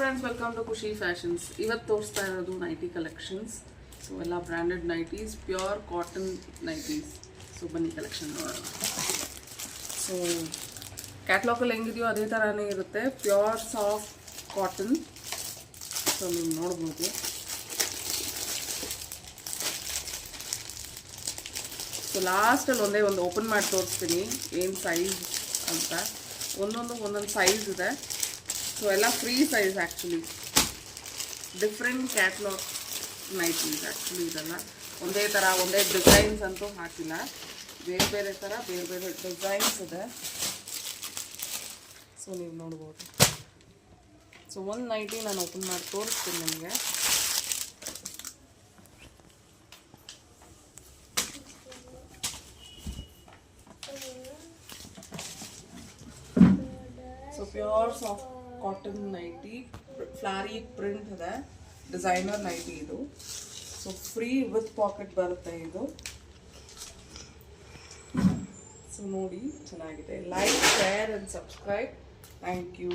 Friends, welcome to ಖುಷಿ fashions. ಇವತ್ತು ತೋರಿಸ್ತಾ ಇರೋದು ನೈಟಿ ಕಲೆಕ್ಷನ್ಸ್. ಸೊ ಎಲ್ಲ branded nighties, pure cotton nighties. So ಬನ್ನಿ ಕಲೆಕ್ಷನ್ ನೋಡೋಣ. ಸೊ ಕ್ಯಾಟ್ಲಾಗಲ್ಲಿ ಹೆಂಗಿದೆಯೋ ಅದೇ ಥರನೇ ಇರುತ್ತೆ, ಪ್ಯೂರ್ ಸಾಫ್ಟ್ ಕಾಟನ್. ಸೊ ನೀವು ನೋಡ್ಬೋದು. ಸೊ ಲಾಸ್ಟಲ್ಲಿ ಒಂದು ಓಪನ್ ಮಾಡಿ ತೋರಿಸ್ತೀನಿ ಏನು ಸೈಜ್ ಅಂತ. ಒಂದೊಂದು ಸೈಜ್ ಇದೆ. ಸೊ ಎಲ್ಲ free size actually, different catalogue nighties actually. ಇದೆಲ್ಲ ಒಂದೇ ಥರ ಒಂದೇ ಡಿಸೈನ್ಸ್ ಅಂತೂ ಹಾಕಿಲ್ಲ, ಬೇರೆ ಬೇರೆ ಥರ ಬೇರೆ ಬೇರೆ ಡಿಸೈನ್ಸ್ ಇದೆ. ಸೊ ನೀವು ನೋಡ್ಬೋದು. ಸೊ ಒಂದು ನೈಟಿ ನಾನು ಓಪನ್ ಮಾಡಿ ತೋರಿಸ್ತೀನಿ ನಿಮಗೆ. So pure soft cotton nighty, floral print ಇದೆ, ಡಿಸೈನರ್ ನೈಟಿ ಇದು. ಸೊ ಫ್ರೀ ವಿತ್ ಪಾಕೆಟ್ ಬರುತ್ತೆ ಇದು. ಸೊ ನೋಡಿ, ಚೆನ್ನಾಗಿದೆ. Like, share and subscribe. Thank you.